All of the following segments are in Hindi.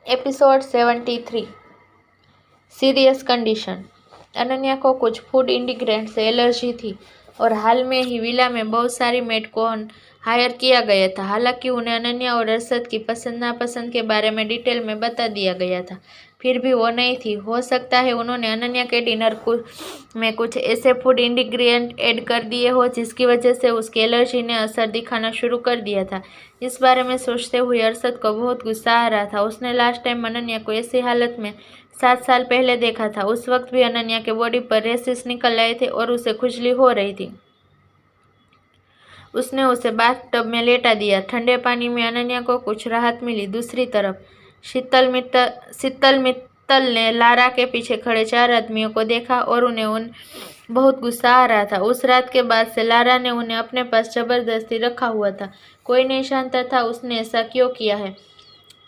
एपिसोड 73। Serious condition. अनन्या को कुछ फूड इंग्रेडिएंट से एलर्जी थी और हाल में ही विला में बहुत सारी मेड को हायर किया गया था। हालांकि उन्हें अनन्या और अरशद की पसंद नापसंद के बारे में डिटेल में बता दिया गया था, फिर भी वो नहीं थी। हो सकता है उन्होंने अनन्या के डिनर में कुछ ऐसे फूड इंग्रेडिएंट ऐड कर दिए हो जिसकी वजह से उसकी एलर्जी ने असर दिखाना शुरू कर दिया था। इस बारे में सोचते हुए अरशद को बहुत गुस्सा आ रहा था। उसने लास्ट टाइम अनन्या को ऐसी हालत में 7 साल पहले देखा था। उस वक्त भी अनन्या के बॉडी पर रेसेस निकल आए थे और उसे खुजली हो रही थी। उसने उसे बाथ टब में लेटा दिया। ठंडे पानी में अनन्या को कुछ राहत मिली। दूसरी तरफ शीतल मित्तल ने लारा के पीछे खड़े 4 आदमियों को देखा और उन्हें बहुत गुस्सा आ रहा था। उस रात के बाद से लारा ने उन्हें अपने पास जबरदस्ती रखा हुआ था। कोई नहीं जानता था उसने ऐसा क्यों किया है।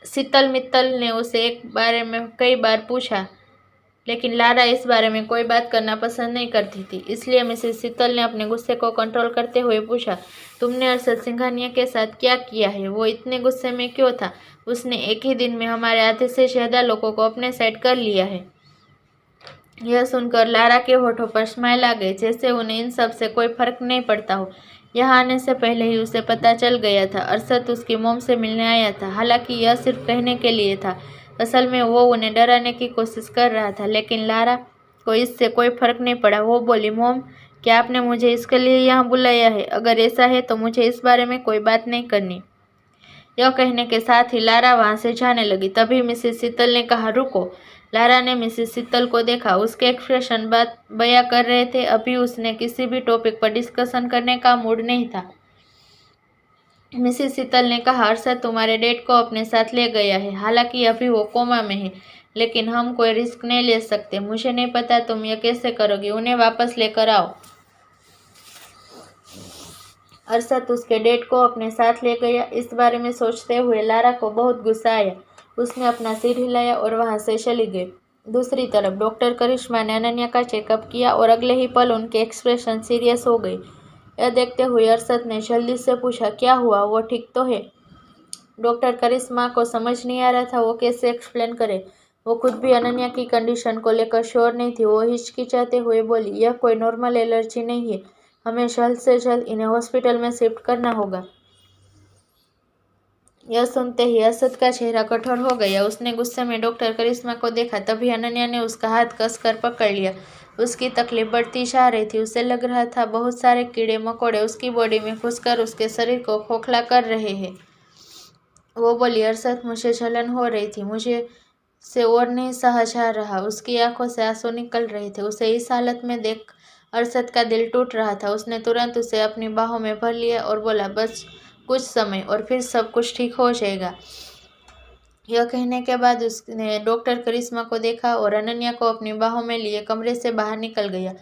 शीतल मित्तल ने उसे एक बारे में कई बार पूछा, लेकिन लारा इस बारे में कोई बात करना पसंद नहीं करती थी। इसलिए मिसेस शीतल ने अपने गुस्से को कंट्रोल करते हुए पूछा, तुमने अरशद सिंघानिया के साथ क्या किया है? वो इतने गुस्से में क्यों था? उसने एक ही दिन में हमारे आधे से ज्यादा लोगों को अपने साइड कर लिया है। यह सुनकर लारा के होठों पर स्माइल आ गई, जैसे उन्हें इन सब से कोई फर्क नहीं पड़ता हो। यहाँ आने से पहले ही उसे पता चल गया था अरशद उसकी मोम से मिलने आया था। हालांकि यह सिर्फ कहने के लिए था, असल में वो उन्हें डराने की कोशिश कर रहा था। लेकिन लारा को इससे कोई फर्क नहीं पड़ा। वो बोली, मोम, क्या आपने मुझे इसके लिए यहाँ बुलाया है? अगर ऐसा है तो मुझे इस बारे में कोई बात नहीं करनी। यह कहने के साथ ही लारा वहां से जाने लगी। तभी मिसेस शीतल ने कहा, रुको। लारा ने मिसेस शीतल को देखा। उसके एक्सप्रेशन बात बयां कर रहे थे। अभी उसने किसी भी टॉपिक पर डिस्कशन करने का मूड नहीं था। मिसेस शीतल ने कहा, अरशद तुम्हारे डैड को अपने साथ ले गया है। हालांकि अभी वो कोमा में है, लेकिन हम कोई रिस्क नहीं ले सकते। मुझे नहीं पता तुम यह कैसे करोगी। उन्हें वापस लेकर आओ। अरशद उसके डैड को अपने साथ ले गया। इस बारे में सोचते हुए लारा को बहुत गुस्सा आया। उसने अपना सिर हिलाया और वहां से चली गई। दूसरी तरफ डॉक्टर करिश्मा ने अनन्या का चेकअप किया और अगले ही पल उनके एक्सप्रेशन सीरियस हो गए। यह देखते हुए अरशद ने जल्दी से पूछा, क्या हुआ? वो ठीक तो है? डॉक्टर करिश्मा को समझ नहीं आ रहा था वो कैसे एक्सप्लेन करे। वो खुद भी अनन्या की कंडीशन को लेकर श्योर नहीं थी। वो हिचकिचाते हुए बोली, यह कोई नॉर्मल एलर्जी नहीं है। हमें जल्द से जल्द इन्हें हॉस्पिटल में शिफ्ट करना होगा। यह सुनते ही अरशद का चेहरा कठोर हो गया। उसने गुस्से में डॉक्टर करिश्मा को देखा। तभी अनन्या ने उसका हाथ कसकर पकड़ लिया। उसकी तकलीफ बढ़ती जा रही थी। उसे लग रहा था बहुत सारे कीड़े मकोड़े उसकी बॉडी में घुसकर उसके शरीर को खोखला कर रहे हैं। वो बोली, अरशद, मुझे जलन हो रही थी। मुझे से और नहीं सहा जा रहा। उसकी आंखों से आंसू निकल रहे थे। उसे इस हालत में देख अरशद का दिल टूट रहा था। उसने तुरंत उसे अपनी बाहों में भर लिया और बोला, बस कुछ समय और फिर सब कुछ ठीक हो जाएगा। यह कहने के बाद उसने डॉक्टर करिश्मा को देखा और अनन्या को अपनी बाहों में लिए कमरे से बाहर निकल गया।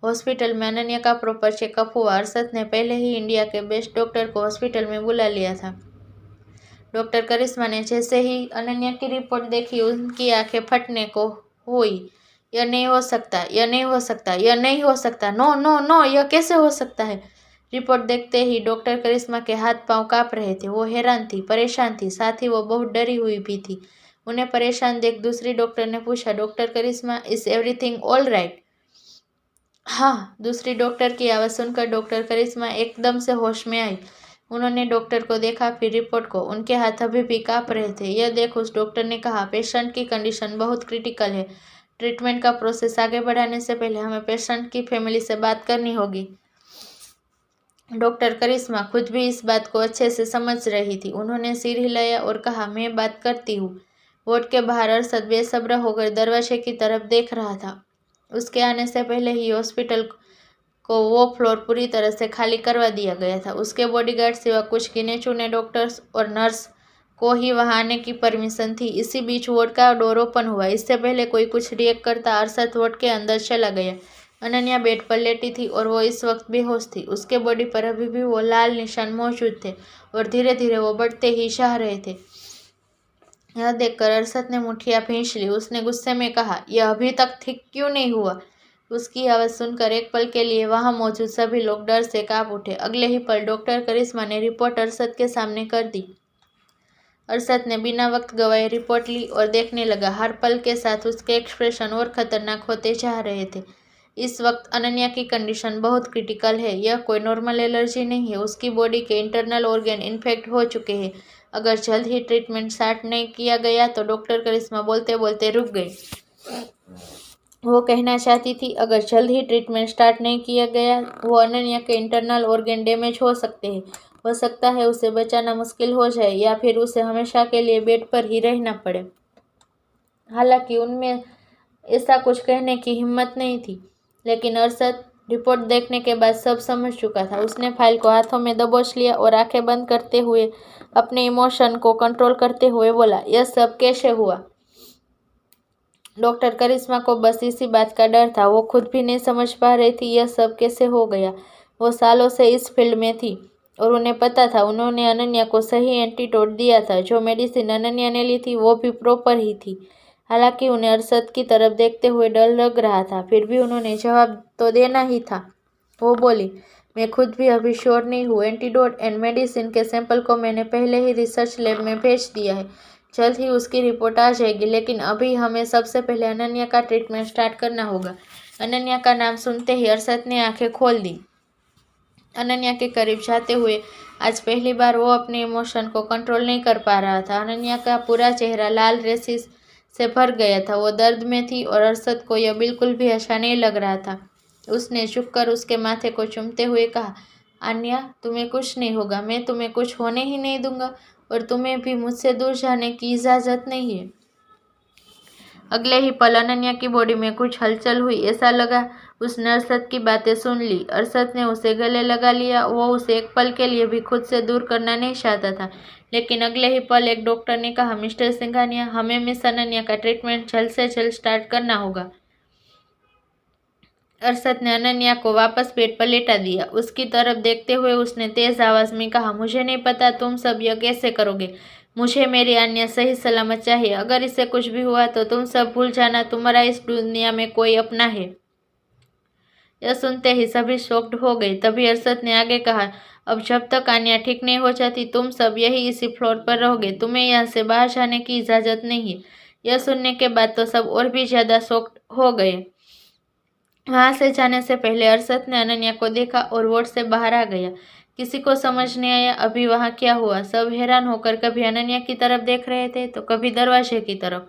हॉस्पिटल में अनन्या का प्रॉपर चेकअप हुआ। अरशद ने पहले ही इंडिया के बेस्ट डॉक्टर को हॉस्पिटल में बुला लिया था। डॉक्टर करिश्मा ने जैसे ही अनन्या की रिपोर्ट देखी, उनकी आंखें फटने को हुई। यह नहीं हो सकता, यह नहीं हो सकता, यह नहीं हो सकता, नो नो नो, यह कैसे हो सकता है? रिपोर्ट देखते ही डॉक्टर करिश्मा के हाथ पांव कांप रहे थे। वो हैरान थी, परेशान थी, साथ ही वो बहुत डरी हुई भी थी। उन्हें परेशान देख दूसरी डॉक्टर ने पूछा, doctor Karishma, is everything all right? हाँ, दूसरी डॉक्टर की आवाज़ सुनकर डॉक्टर करिश्मा एकदम से होश में आई। उन्होंने डॉक्टर को देखा, फिर रिपोर्ट को। उनके हाथ अभी भी कांप रहे थे। यह देख उस डॉक्टर ने कहा, पेशेंट की कंडीशन बहुत क्रिटिकल है। ट्रीटमेंट का प्रोसेस आगे बढ़ाने से पहले हमें पेशेंट की फैमिली से बात करनी होगी। डॉक्टर करिश्मा खुद भी इस बात को अच्छे से समझ रही थी। उन्होंने सिर हिलाया और कहा, मैं बात करती हूँ। वार्ड के बाहर अरशद बेसब्र होकर दरवाजे की तरफ देख रहा था। उसके आने से पहले ही हॉस्पिटल को वो फ्लोर पूरी तरह से खाली करवा दिया गया था। उसके बॉडीगार्ड सिवा कुछ गिने चुने डॉक्टर्स और नर्स को ही वहां आने की परमिशन थी। इसी बीच वार्ड का डोर ओपन हुआ। इससे पहले कोई कुछ रिएक्ट करता अरशद वार्ड के अंदर चला गया। अनन्या बेड पर लेटी थी और वो इस वक्त बेहोश थी। उसके बॉडी पर अभी भी वो लाल निशान मौजूद थे और धीरे धीरे वो बढ़ते ही जा रहे थे। यह देखकर अरशद ने मुठ्ठियां भींच ली। उसने गुस्से में कहा, यह अभी तक ठीक क्यों नहीं हुआ? उसकी आवाज़ सुनकर एक पल के लिए वहां मौजूद सभी लोग डर से कांप उठे। अगले ही पल डॉक्टर करिश्मा ने रिपोर्ट अरशद के सामने कर दी। अरशद ने बिना वक्त गवाए रिपोर्ट ली और देखने लगा। हर पल के साथ उसके एक्सप्रेशन और खतरनाक होते जा रहे थे। इस वक्त अनन्या की कंडीशन बहुत क्रिटिकल है। यह कोई नॉर्मल एलर्जी नहीं है। उसकी बॉडी के इंटरनल ऑर्गन इन्फेक्ट हो चुके हैं। अगर जल्द ही ट्रीटमेंट स्टार्ट नहीं किया गया तो डॉक्टर करिश्मा बोलते बोलते रुक गई। वो कहना चाहती थी, अगर जल्द ही ट्रीटमेंट स्टार्ट नहीं किया गया वो अनन्या के इंटरनल ऑर्गन डैमेज हो सकते हैं। हो सकता है उसे बचाना मुश्किल हो जाए या फिर उसे हमेशा के लिए बेड पर ही रहना पड़े। हालांकि उनमें ऐसा कुछ कहने की हिम्मत नहीं थी, लेकिन अरशद रिपोर्ट देखने के बाद सब समझ चुका था। उसने फाइल को हाथों में दबोच लिया और आंखें बंद करते हुए अपने इमोशन को कंट्रोल करते हुए बोला, यह सब कैसे हुआ? डॉक्टर करिश्मा को बस इसी बात का डर था। वो खुद भी नहीं समझ पा रही थी यह सब कैसे हो गया। वो सालों से इस फील्ड में थी और उन्हें पता था उन्होंने अनन्या को सही एंटीडोट दिया था। जो मेडिसिन अनन्या ने ली थी वो भी प्रॉपर ही थी। हालांकि उन्हें अरशद की तरफ देखते हुए डर लग रहा था, फिर भी उन्होंने जवाब तो देना ही था। वो बोली, मैं खुद भी अभी श्योर नहीं हूँ। एंटीडोट एंड मेडिसिन के सैंपल को मैंने पहले ही रिसर्च लैब में भेज दिया है। जल्द ही उसकी रिपोर्ट आ जाएगी, लेकिन अभी हमें सबसे पहले अनन्या का ट्रीटमेंट स्टार्ट करना होगा। अनन्या का नाम सुनते ही अरशद ने आंखें खोल दी। अनन्या के करीब जाते हुए आज पहली बार वो अपने इमोशन को कंट्रोल नहीं कर पा रहा था। अनन्या का पूरा चेहरा लाल रेसिस से भर गया था। वो दर्द में थी और अरशद को यह बिल्कुल भी अच्छा नहीं लग रहा था। उसने झुककर उसके माथे को चूमते हुए कहा, आन्या, तुम्हें कुछ नहीं होगा। मैं तुम्हें कुछ होने ही नहीं दूंगा और तुम्हें भी मुझसे दूर जाने की इजाज़त नहीं है। अगले ही पल अनन्या की बॉडी में कुछ हलचल हुई। ऐसा लगा उसने अरशद की बातें सुन ली। अरशद ने उसे गले लगा लिया। वो उसे एक पल के लिए भी खुद से दूर करना नहीं चाहता था, लेकिन अगले ही पल एक डॉक्टर ने कहा, मिस्टर सिंघानिया, हमें मिस अनन्या का ट्रीटमेंट जल्द से जल्द स्टार्ट करना होगा। अरशद ने अनन्या को वापस बेड पर लेटा दिया। उसकी तरफ देखते हुए उसने तेज आवाज में कहा, मुझे नहीं पता तुम सब यह कैसे करोगे। मुझे मेरी अन्या सही सलामत चाहिए। अगर इसे कुछ भी हुआ तो तुम सब भूल जाना तुम्हारा इस दुनिया में कोई अपना है। यह सुनते ही सभी शॉक्ड हो गए। तभी अरशद ने आगे कहा, अब जब तक आन्या ठीक नहीं हो जाती तुम सब यही इसी फ्लोर पर रहोगे। तुम्हें यहाँ से बाहर जाने की इजाज़त नहीं है। यह सुनने के बाद तो सब और भी ज़्यादा शॉक्ड हो गए। वहाँ से जाने से पहले अरशद ने अनन्या को देखा और वार्ड से बाहर आ गया। किसी को समझ नहीं आया अभी वहाँ क्या हुआ। सब हैरान होकर कभी अनन्या की तरफ देख रहे थे तो कभी दरवाजे की तरफ।